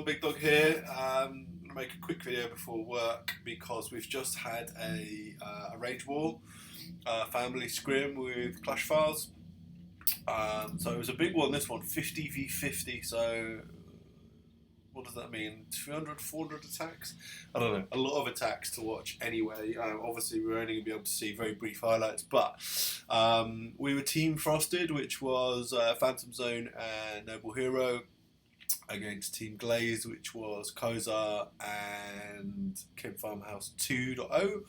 Big Dog here. I'm going to make a quick video before work because we've just had a rage war, family scrim with Clash Files. So it was a big one, this one, 50 v 50. So what does that mean? 200, 400 attacks? I don't know. A lot of attacks to watch anyway. Obviously, we're only going to be able to see very brief highlights, but we were Team Frosted, which was Phantom Zone and Noble Hero, against Team Glaze, which was Kozar and Kim Farmhouse 2.0.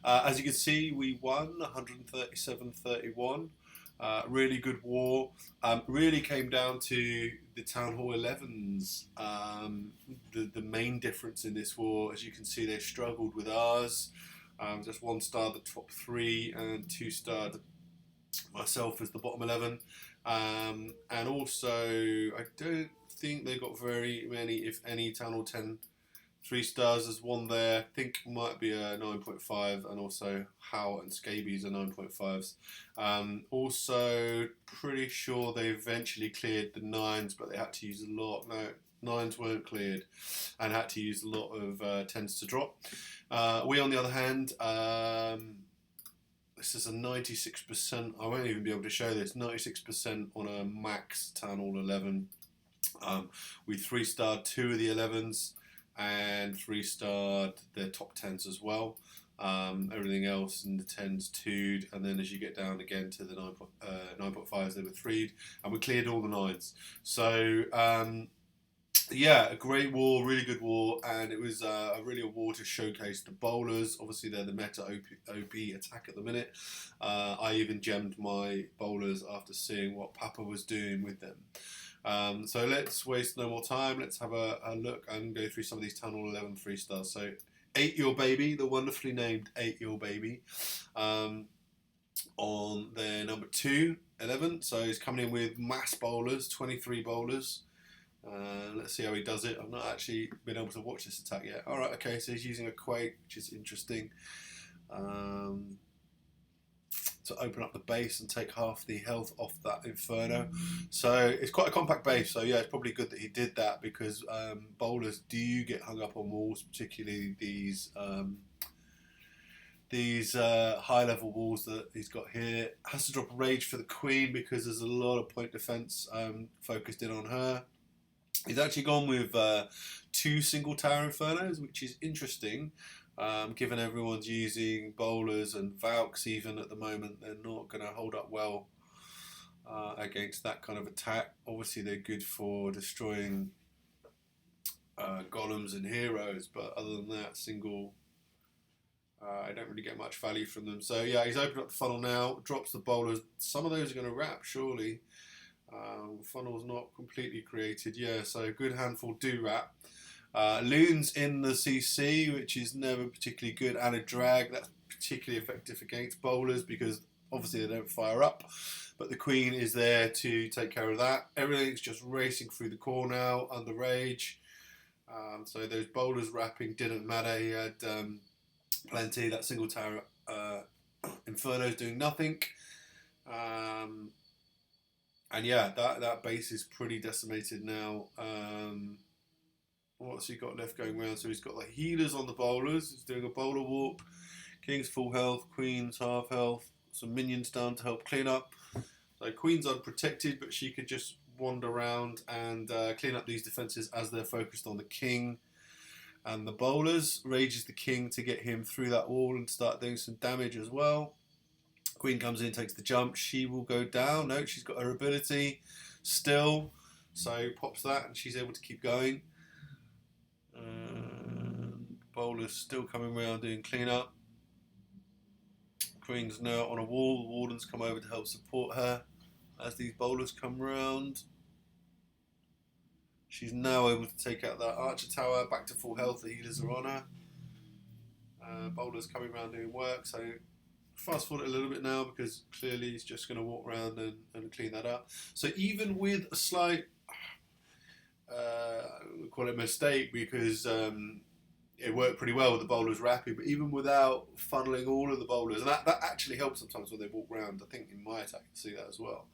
As you can see, we won 137-31. Really good war. Really came down to the Town Hall 11s. The main difference in this war, as you can see, they struggled with ours. Just 1-star the top 3 and 2-star myself as the bottom 11. And also, I don't think they got very many, if any, Town Hall 10 3-stars. There's one there, I think might be a 9.5, and also Howe and Scabies are 9.5s. Also, pretty sure they eventually cleared the 9s, but they had to use a lot. No, 9s weren't cleared, and had to use a lot of 10s to drop. We, on the other hand, this is a 96%. I won't even be able to show this. 96% on a max Town Hall 11. We 3-starred 2 of the 11s and 3-starred their top 10s as well. Everything else in the 10s 2'd, and then as you get down again to the 9.5s, they were 3'd, and we cleared all the 9s. So yeah, a great war, really good war, and it was really a war to showcase the bowlers. Obviously, they're the meta OP attack at the minute. I even gemmed my bowlers after seeing what Papa was doing with them. So let's waste no more time. Let's have a look and go through some of these Town Hall 11 3-stars. So 8-Year Baby, the wonderfully named 8-Year Baby, on their number 2, 11. So he's coming in with mass bowlers, 23 bowlers. Let's see how he does it. I've not actually been able to watch this attack yet. Alright, okay, so he's using a Quake, which is interesting. To open up the base and take half the health off that Inferno. So it's quite a compact base, so yeah, it's probably good that he did that, because bowlers do get hung up on walls, particularly these high level walls that he's got here. Has to drop a rage for the Queen because there's a lot of point defense focused in on her. He's actually gone with 2 single tower Infernos, which is interesting. Given everyone's using bowlers and Valks even at the moment, they're not going to hold up well against that kind of attack. Obviously, they're good for destroying golems and heroes, but other than that, single, I don't really get much value from them. So yeah, he's opened up the funnel now, drops the bowlers. Some of those are going to wrap, surely. Funnel's not completely created, yeah, so good handful do wrap. Loons in the CC, which is never particularly good, and a drag. That's particularly effective against bowlers because obviously they don't fire up, but the Queen is there to take care of that. Everything's just racing through the core now under rage. So those bowlers wrapping didn't matter. He had plenty. That single tower Inferno's doing nothing. And yeah, that base is pretty decimated now. What's he got left going around? So he's got like healers on the bowlers. He's doing a bowler walk. King's full health, Queen's half health. Some minions down to help clean up. So Queen's unprotected, but she could just wander around and clean up these defences as they're focused on the King and the bowlers. Rages the King to get him through that wall and start doing some damage as well. Queen comes in, takes the jump. She will go down. No, she's got her ability still. So pops that and she's able to keep going. Bowler's still coming around doing cleanup. Queen's now on a wall. The Wardens come over to help support her as these bowlers come round. She's now able to take out that archer tower, back to full health. The healers are on her. Bowler's coming around doing work. So fast forward a little bit now because clearly he's just going to walk around and clean that up. So even with a slight, we'll call it mistake, because it worked pretty well with the bowlers wrapping, but even without funneling all of the bowlers, and that actually helps sometimes when they walk round. I think in my attack you can see that as well.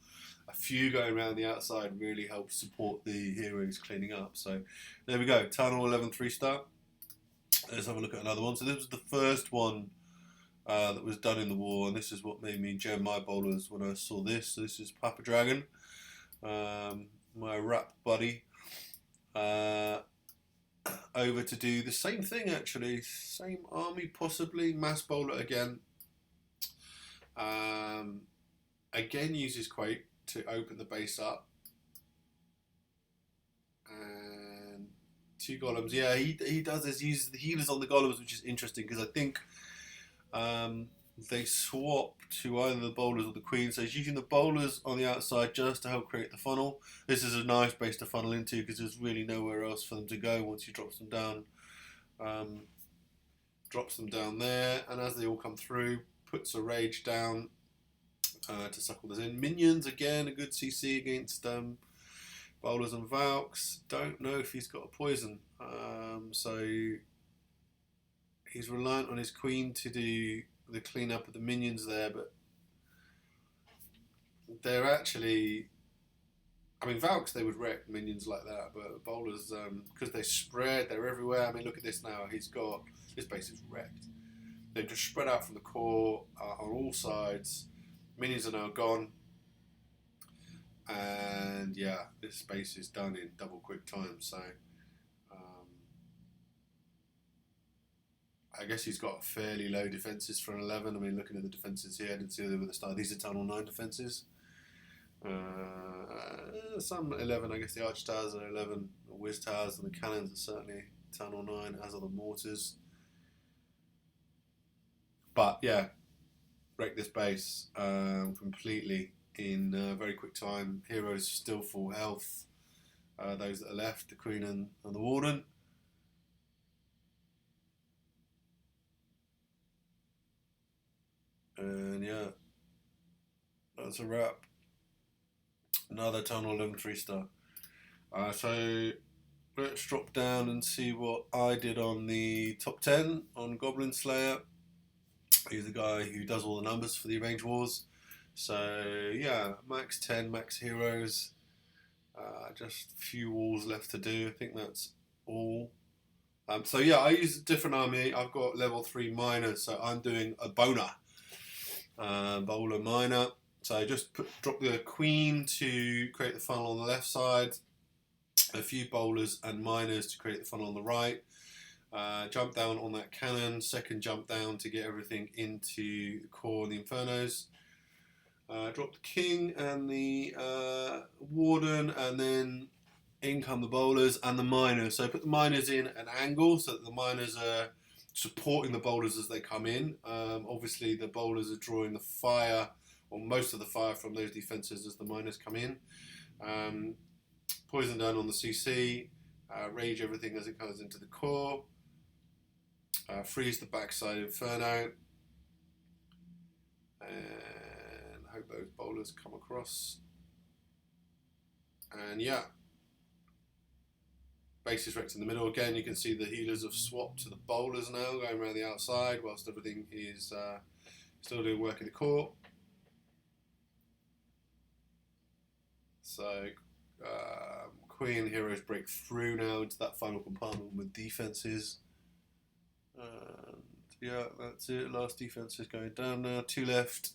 A few going around the outside really helps support the heroes cleaning up. So there we go, Tunnel 11 3-star. Let's have a look at another one. So this was the first one that was done in the war, and this is what made me gem my bowlers when I saw this. So this is Papa Dragon, my rap buddy. Over to do the same thing actually, same army possibly, mass bowler again. Again uses Quake to open the base up. And 2 golems, yeah, he does this, uses the healers on the golems, which is interesting because I think they swap to either the bowlers or the queen, so he's using the bowlers on the outside just to help create the funnel. This is a nice base to funnel into because there's really nowhere else for them to go once he drops them down. Drops them down there, and as they all come through, puts a rage down to suckle this in. Minions, again, a good CC against bowlers and Valks. Don't know if he's got a poison, so he's reliant on his queen to do the clean up of the minions there, but they're actually, I mean, Valks, they would wreck minions like that, but bowlers, because they spread, they're everywhere. I mean, look at this now, he's got, this base is wrecked. They've just spread out from the core on all sides. Minions are now gone, and yeah, this base is done in double quick time, so I guess he's got fairly low defences for an 11. I mean, looking at the defences here, I didn't see they were the start. These are Tunnel 9 defences. Some 11, I guess the Arch Towers are 11, the Whiz Towers and the Cannons are certainly Tunnel 9, as are the Mortars. But yeah, wreck this base completely in very quick time. Heroes still full health. Those that are left, the Queen and the Warden. And yeah, that's a wrap. Another Tunnel 11 3-star. So let's drop down and see what I did on the top 10 on Goblin Slayer. He's the guy who does all the numbers for the Arrange Wars. So yeah, max 10, max heroes. Just a few walls left to do. I think that's all. So yeah, I use a different army. I've got level 3 miners, so I'm doing a boner. Bowler miner. So just drop the queen to create the funnel on the left side, a few bowlers and miners to create the funnel on the right. Jump down on that cannon, second jump down to get everything into the core and the infernos. Drop the king and the warden, and then in come the bowlers and the miners. So put the miners in an angle so that the miners are supporting the bowlers as they come in. Obviously the bowlers are drawing the fire, or most of the fire, from those defences as the miners come in. Poison down on the CC, rage everything as it comes into the core, freeze the backside Inferno, and hope those bowlers come across. And yeah, base is wrecked in the middle. Again, you can see the healers have swapped to the bowlers now, going around the outside, whilst everything is still doing work in the core. So Queen heroes break through now into that final compartment with defences. And yeah, that's it. Last defense is going down now. 2 left.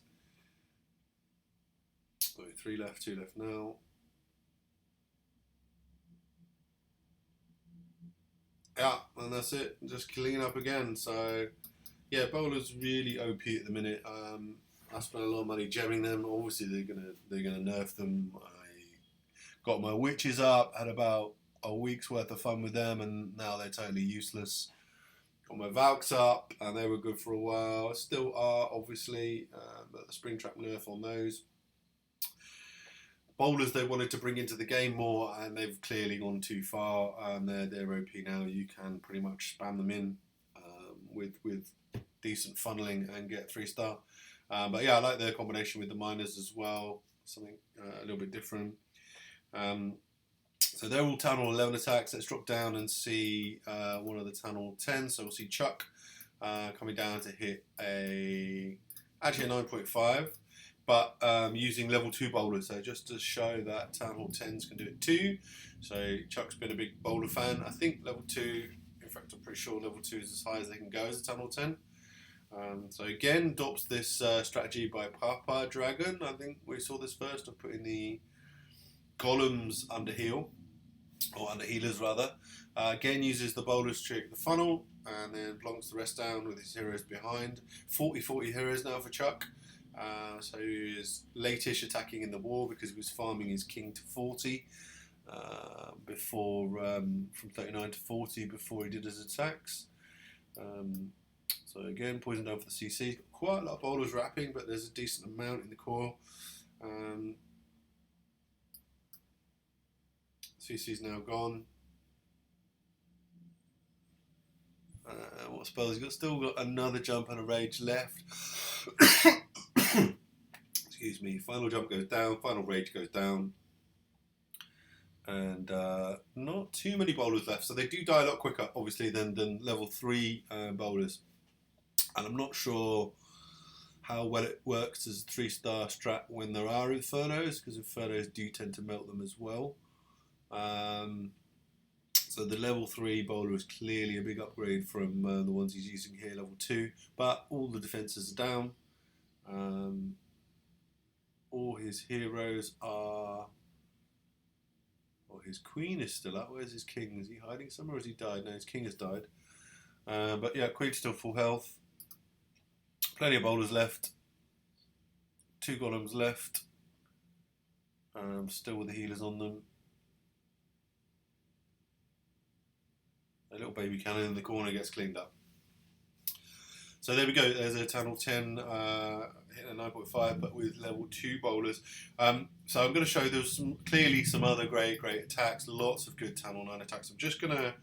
Sorry, 3 left, 2 left now. Yeah, and that's it. Just clean up again. So yeah, bowlers really OP at the minute. I spent a lot of money gemming them. Obviously they're gonna nerf them. I got my witches up, had about a week's worth of fun with them, and now they're totally useless. Got my Valks up, and they were good for a while. Still are, obviously, but the Springtrap nerf on those. Bowlers they wanted to bring into the game more, and they've clearly gone too far. They're OP now. You can pretty much spam them in with decent funneling and get 3-star. But yeah, I like the combination with the miners as well. Something a little bit different. So they're all Town Hall 11 attacks. Let's drop down and see one of the Town Hall 10. So we'll see Chuck coming down to hit actually a 9.5, but using level 2 bowlers. So just to show that Town Hall 10s can do it too. So Chuck's been a big bowler fan. I think level 2, in fact I'm pretty sure level 2 is as high as they can go as a Town Hall 10. So again, adopts this strategy by Papa Dragon. I think we saw this first of putting the golems under heel, or under healers rather. Again, uses the bowlers trick, the funnel, and then blocks the rest down with his heroes behind. 40-40 heroes now for Chuck. So he is late-ish attacking in the war because he was farming his king to 40 before, from 39 to 40 before he did his attacks. So again, poison down for the CC. Quite a lot of bowlers wrapping, but there's a decent amount in the coil. CC's now gone. What spells? He's still got another jump and a rage left. Excuse me. Final jump goes down. Final rage goes down. And not too many bowlers left. So they do die a lot quicker, obviously, than level 3 bowlers. And I'm not sure how well it works as a 3-star strat when there are Infernos, because Infernos do tend to melt them as well. So the level 3 bowler is clearly a big upgrade from the ones he's using here, level 2. But all the defences are down. All his heroes are... Well, his queen is still up. Where's his king? Is he hiding somewhere or has he died? No, his king has died. But yeah, queen's still full health. Plenty of bowlers left. 2 golems left. Still with the healers on them. A little baby cannon in the corner gets cleaned up. So there we go. There's a Town Hall 10 hitting a 9.5, but with level 2 bowlers. So I'm going to show there's clearly some other great attacks. Lots of good Town Hall 9 attacks. I'm just going to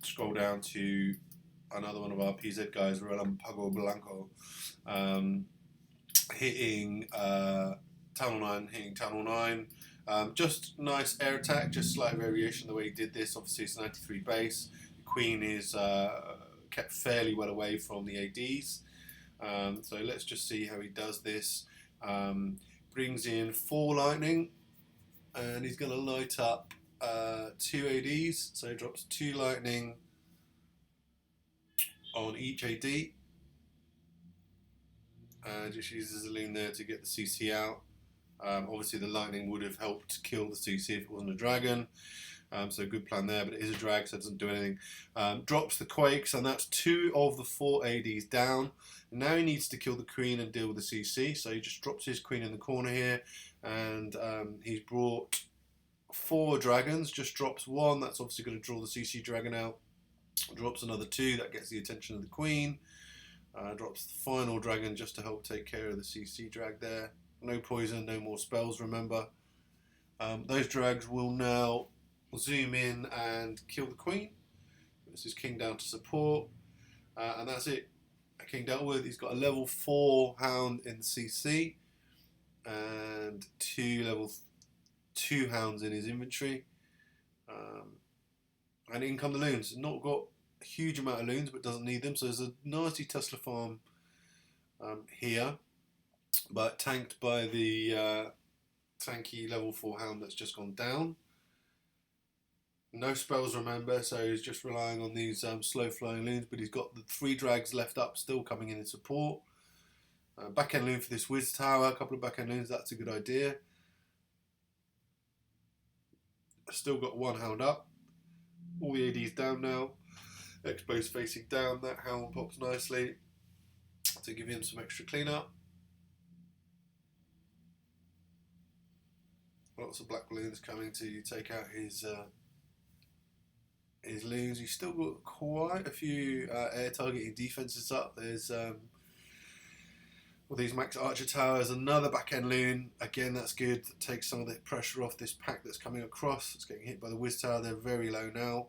scroll down to another one of our PZ guys, Relampago Blanco, hitting Town Hall 9, hitting Town Hall 9. Just nice air attack, just slight variation the way he did this. Obviously it's 93 base. The queen is kept fairly well away from the ADs. So let's just see how he does this. Brings in 4 lightning, and he's going to light up 2 ADs. So he drops 2 lightning on each AD. Just uses a loon there to get the CC out. Obviously the lightning would have helped kill the CC if it wasn't a dragon. So good plan there, but it is a drag, so it doesn't do anything. Drops the quakes, and that's 2 of the 4 ADs down. Now he needs to kill the queen and deal with the CC, so he just drops his queen in the corner here, and he's brought 4 dragons, just drops 1, that's obviously going to draw the CC dragon out. Drops another 2, that gets the attention of the queen. Drops the final dragon just to help take care of the CC drag there. No poison, no more spells, remember. Those drags will now zoom in and kill the queen. This is king down to support, and that's it. King dealt with. He's got a level 4 hound in the CC and 2 level 2 hounds in his inventory, and in come the loons. Not got a huge amount of loons, but doesn't need them, so there's a nasty Tesla farm here, but tanked by the tanky level 4 hound that's just gone down. No spells, remember, so he's just relying on these slow flowing loons, but he's got the 3 drags left up still coming in support. Back end loon for this whiz tower, a couple of back end loons, that's a good idea. Still got 1 hound up. All the ADs down now. Expo's facing down, that hound pops nicely to give him some extra cleanup. Lots of black balloons coming to take out his loons. He's still got quite a few air targeting defenses up. There's all these max archer towers, another back end loon. Again, that's good. That takes some of the pressure off this pack that's coming across. It's getting hit by the whiz tower. They're very low now.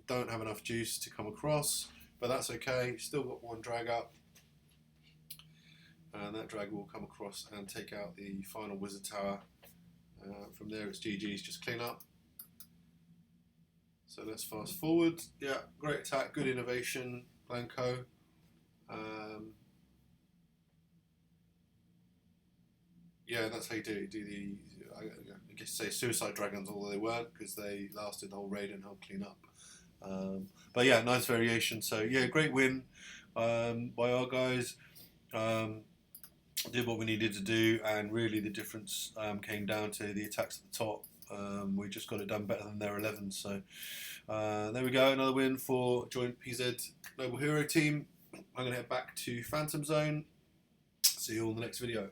Don't have enough juice to come across, but that's okay. Still got 1 drag up, and that drag will come across and take out the final wizard tower. From there it's GG's, just clean up. So let's fast forward. Yeah, great attack, good innovation, Blanco. Yeah, that's how you do the, I guess say suicide dragons, although they weren't because they lasted the whole raid and helped clean up. But yeah, nice variation. So yeah, great win by our guys. Did what we needed to do, and really the difference came down to the attacks at the top. We just got it done better than their 11. So there we go, another win for joint PZ Global Hero team. I'm going to head back to Phantom Zone. See you all in the next video.